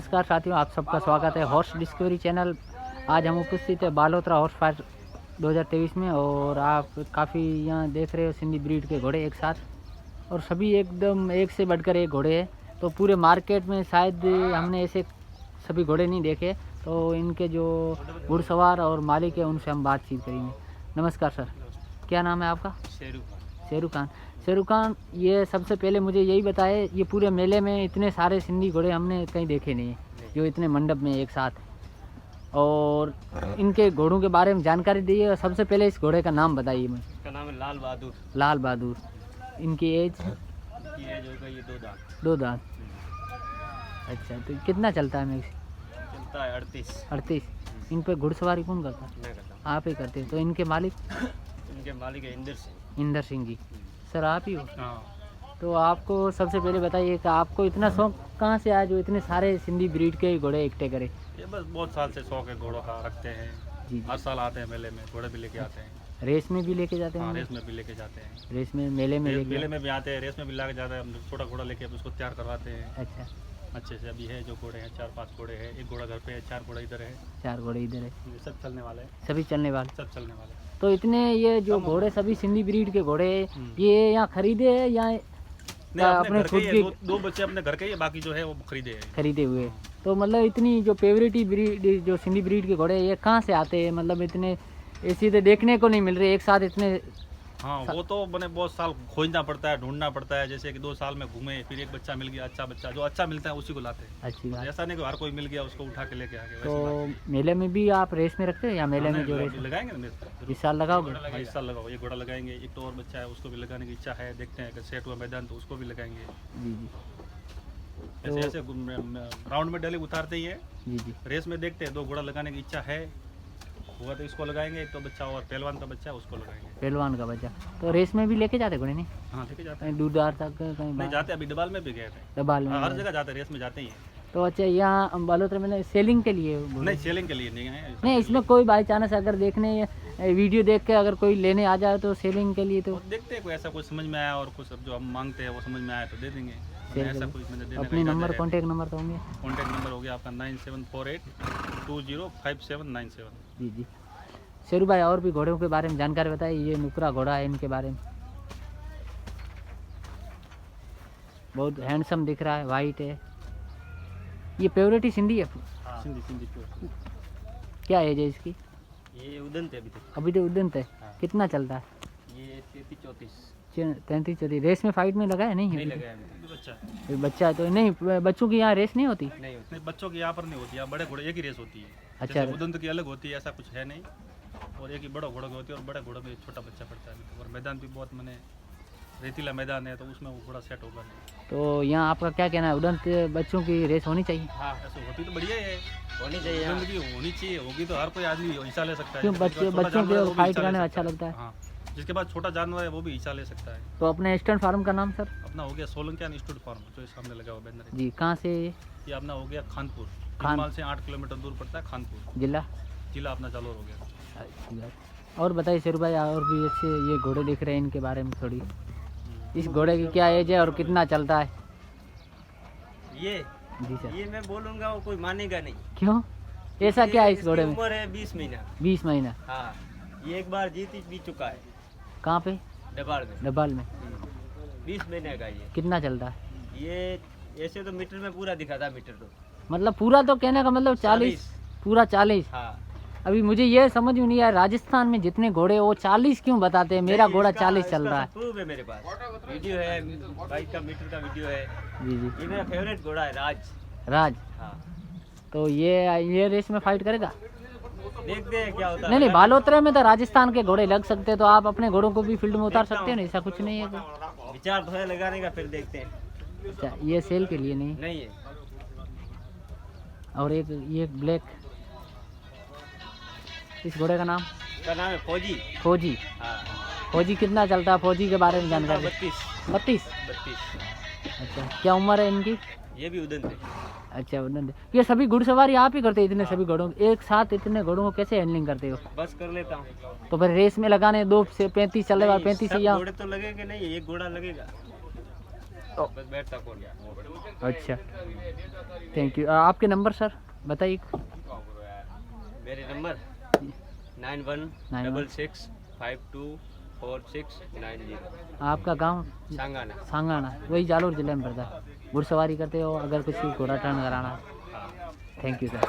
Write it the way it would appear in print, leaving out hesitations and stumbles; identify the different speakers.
Speaker 1: नमस्कार साथियों, आप सबका स्वागत है हॉर्स डिस्कवरी चैनल। आज हम उपस्थित है बालोतरा हॉर्स फायर 2023 में और आप काफ़ी यहाँ देख रहे हो सिंधी ब्रीड के घोड़े एक साथ, और सभी एकदम एक से बढ़कर एक घोड़े हैं। तो पूरे मार्केट में शायद हमने ऐसे सभी घोड़े नहीं देखे, तो इनके जो घुड़सवार और मालिक है उनसे हम बातचीत करेंगे। नमस्कार सर, क्या नाम है आपका? शेरू खान। शेरू खान, ये सबसे पहले मुझे यही बताए, ये पूरे मेले में इतने सारे सिंधी घोड़े हमने कहीं देखे नहीं है जो इतने मंडप में एक साथ, और इनके घोड़ों के बारे में जानकारी दीजिए। सबसे पहले इस घोड़े का नाम बताइए। मुझे
Speaker 2: इसका नाम है लाल बहादुर।
Speaker 1: लाल बहादुर। इनकी एज?
Speaker 2: इनकी एज होगा ये 2 दांत।
Speaker 1: 2 दांत। अच्छा, तो कितना चलता है मैक्स?
Speaker 2: चलता है 38।
Speaker 1: इन पे घुड़सवारी कौन करता है?
Speaker 2: मैं करता हूँ।
Speaker 1: आप ही करते हैं। तो इनके मालिक?
Speaker 2: इनके मालिक है
Speaker 1: इंदर सिंह जी। सर आप ही हो?
Speaker 2: हाँ।
Speaker 1: तो आपको सबसे पहले बताइए कि आपको इतना शौक कहाँ से आया जो इतने सारे सिंधी ब्रीड के घोड़े इकट्ठे करे?
Speaker 2: ये बस बहुत साल से शौक है, घोड़ों का रखते हैं
Speaker 1: जी।
Speaker 2: हर साल आते हैं मेले में, घोड़े भी लेके आते हैं।
Speaker 1: रेस में भी लेके जाते हैं?
Speaker 2: हाँ, रेस में भी लेके जाते हैं।
Speaker 1: रेस में, मेले में
Speaker 2: मेले में भी आते हैं, रेस में भी लाके जाते हैं। हम छोटा घोड़ा लेके उसको तैयार करवाते हैं
Speaker 1: अच्छा,
Speaker 2: अच्छे से। अभी है जो घोड़े हैं 4-5 घोड़े हैं, एक घोड़ा घर पे है, 4 घोड़ा इधर है।
Speaker 1: 4 घोड़े इधर है।
Speaker 2: ये सब चलने वाले हैं,
Speaker 1: सभी चलने वाले?
Speaker 2: सब चलने वाले हैं।
Speaker 1: तो इतने ये जो घोड़े सभी सिंधी ब्रीड के घोड़े ये यहाँ खरीदे हैं या
Speaker 2: नहीं, अपने घर
Speaker 1: खुद
Speaker 2: के
Speaker 1: के?
Speaker 2: दो बच्चे अपने घर के ही, बाकी जो है वो खरीदे हैं।
Speaker 1: खरीदे हुए। तो मतलब इतनी जो फेवरेट ब्रीड जो सिंधी ब्रीड के घोड़े ये कहाँ से आते हैं? मतलब इतने ऐसे तो देखने को नहीं मिल रहे एक साथ इतने।
Speaker 2: हाँ, वो तो मैंने बहुत साल खोजना पड़ता है, ढूंढना पड़ता है। जैसे कि 2 साल में घूमे, फिर एक बच्चा मिल गया, अच्छा बच्चा जो अच्छा मिलता है उसी को लाते हैं।
Speaker 1: अच्छी बात।
Speaker 2: ऐसा नहीं कि हर कोई मिल गया उसको उठा के लेके आ गए।
Speaker 1: तो मेले में भी आप रेस में रखते हैं या मेले में जो रेस
Speaker 2: लगाएंगे ना मेरे
Speaker 1: इस साल लगाओगे?
Speaker 2: हाँ, इस साल लगाओ। ये घोड़ा लगाएंगे, एक तो और बच्चा है उसको भी लगाने की इच्छा है। देखते हैं अगर सेट हुआ मैदान तो उसको भी लगाएंगे।
Speaker 1: जी जी।
Speaker 2: ऐसे ऐसे राउंड में डेली उतारते ही है।
Speaker 1: जी जी।
Speaker 2: रेस में देखते हैं, 2 घोड़ा लगाने की इच्छा है, हुआ तो इसको लगाएंगे। एक तो बच्चा और पहलवान का बच्चा है उसको लगाएंगे।
Speaker 1: पहलवान का बच्चा। तो रेस में भी लेके जाते घोड़े? नहीं,
Speaker 2: हाँ, लेके जाते
Speaker 1: कहीं दूरदार तक कहीं
Speaker 2: नहीं
Speaker 1: बाहर?
Speaker 2: जाते, अभी डबाल में भी गए थे।
Speaker 1: दबाल में?
Speaker 2: हर जगह जाते, रेस में जाते ही हैं।
Speaker 1: तो अच्छा, यहाँ बालोतरा में सेलिंग के लिए घोड़े?
Speaker 2: नहीं, सेलिंग के लिए नहीं है।
Speaker 1: नहीं, इसमें कोई बाई चांस अगर देखने वीडियो देख के अगर कोई लेने आ जाए तो सेलिंग के लिए तो
Speaker 2: देखते हैं, कोई ऐसा कुछ समझ में आया और कुछ अब जो हम मांगते हैं वो समझ में आया तो दे देंगे। ऐसा कुछ मैंने देने
Speaker 1: अपने नंबर, कॉन्टेक्ट नंबर तो होंगे?
Speaker 2: कॉन्टेक्ट नंबर हो गया आपका 9748205797।
Speaker 1: जी जी। शेरू भाई, और भी घोड़ों के बारे में जानकारी बताइए। ये नुकरा घोड़ा है, इनके बारे में? बहुत हैंडसम दिख रहा है, वाइट है। ये प्योरिटी सिंधी है?
Speaker 2: हाँ, सिंधी प्योर।
Speaker 1: क्या एज है इसकी?
Speaker 2: ये उदंत है
Speaker 1: अभी तो उद्दंत है।
Speaker 2: हाँ।
Speaker 1: कितना चलता है?
Speaker 2: ये 33-34।
Speaker 1: 33-34। रेस में फाइट में लगाया नहीं है?
Speaker 2: नहीं लगाया अभी, बच्चा
Speaker 1: ये बच्चा है तो नहीं। बच्चों की यहाँ रेस नहीं होती?
Speaker 2: नहीं होती। बच्चों की यहाँ पर नहीं होती, यहाँ बड़े घोड़े एक ही रेस होती है।
Speaker 1: अच्छा।
Speaker 2: जैसे उदंत की अलग होती है, ऐसा कुछ है नहीं। और एक ही बड़ा घोड़ा की होती है और बड़े घोड़े में छोटा बच्चा पड़ता है। और मैदान भी बहुत मैंने रेतीला मैदान है तो उसमें वो घोड़ा सेट होगा नहीं।
Speaker 1: तो यहाँ आपका क्या कहना है, उड़ंत बच्चों की रेस होनी चाहिए?
Speaker 2: हाँ, ऐसे होती तो बढ़िया है, होनी चाहिए। होनी चाहिए, होगी तो हर कोई आदमी हिस्सा ले सकता है।
Speaker 1: क्यों? बच्चों के फाइट कराने में अच्छा लगता है।
Speaker 2: हाँ, जिसके पास छोटा जानवर है वो भी हिस्सा ले सकता है।
Speaker 1: तो अपने स्टैंड फार्म का नाम सर?
Speaker 2: अपना हो गया सोलंकिया इंस्टीट्यूट फार्म, जो इस सामने लगा हुआ बैनर है।
Speaker 1: जी। कहाँ से?
Speaker 2: ये अपना हो गया खानपुर।
Speaker 1: खान
Speaker 2: से 8 किलोमीटर दूर पड़ता है खानपुर।
Speaker 1: जिला
Speaker 2: अपना जालोर हो गया।
Speaker 1: अच्छी बात। और बताइए शेरू भाई, और भी अच्छे ये घोड़े दिख रहे हैं, इनके बारे में थोड़ी। इस घोड़े की क्या एज है और कितना चलता है?
Speaker 2: ये
Speaker 1: जी सर।
Speaker 2: ये मैं बोलूँगा वो कोई मानेगा नहीं।
Speaker 1: क्यों? ऐसा क्या है इस घोड़े में?
Speaker 2: उम्र है 20 महीना।
Speaker 1: 20 महीना?
Speaker 2: हाँ, ये एक बार जीत भी चुका है।
Speaker 1: कहाँ पे?
Speaker 2: डबाल में।
Speaker 1: डबाल में?
Speaker 2: 20 महीने का ये।
Speaker 1: कितना चलता है?
Speaker 2: ये ऐसे तो मीटर में पूरा दिखाता, मीटर तो
Speaker 1: मतलब पूरा तो कहने का मतलब 40? पूरा 40?
Speaker 2: हाँ।
Speaker 1: अभी मुझे ये समझ में नहीं आया, राजस्थान में जितने घोड़े वो 40 क्यों बताते हैं? मेरा घोड़ा 40 चल रहा है।
Speaker 2: प्रूफ है मेरे पास, वीडियो है, बाइक का मीटर का वीडियो है।
Speaker 1: जी जी।
Speaker 2: ये मेरा फेवरेट घोड़ा है, राज।
Speaker 1: हाँ। तो ये रेस में फाइट करेगा?
Speaker 2: देखते हैं क्या होता है।
Speaker 1: नहीं, बालोतरा में तो राजस्थान के घोड़े लग सकते हैं, तो आप अपने घोड़ों को भी फील्ड में उतार सकते हैं ना, ऐसा कुछ नहीं है?
Speaker 2: विचार तो है लगाने का, फिर देखते हैं।
Speaker 1: अच्छा, ये सेल के लिए नहीं
Speaker 2: है।
Speaker 1: और एक ये ब्लैक, इस घोड़े का नाम?
Speaker 2: है फौजी।
Speaker 1: फौजी?
Speaker 2: हाँ।
Speaker 1: फौजी कितना चलता है? फौजी के बारे में जानकारी? 32। अच्छा, क्या उम्र है इनकी?
Speaker 2: ये भी उदंत है।
Speaker 1: अच्छा, उदंत। ये सभी घुड़सवारी आप ही करते हैं? इतने सभी घोड़ों एक साथ, इतने घोड़ों को कैसे हैंडलिंग करते हो?
Speaker 2: बस कर लेता हूँ।
Speaker 1: तो फिर रेस में लगाने 2 से 35 चलने वाले 35 से यहाँ
Speaker 2: घोड़े तो लगेंगे नहीं, एक घोड़ा लगेगा।
Speaker 3: बस बैठता कौन।
Speaker 1: अच्छा, थैंक यू। आपके नंबर सर बताइए।
Speaker 3: मेरे नंबर 9166524690।
Speaker 1: आपका गांव?
Speaker 3: सांगाना।
Speaker 1: सांगाना, वही जालोर जिले में पड़ता है। घुड़सवारी करते हो, अगर कुछ घोड़ा टर्न कराना। Thank you sir.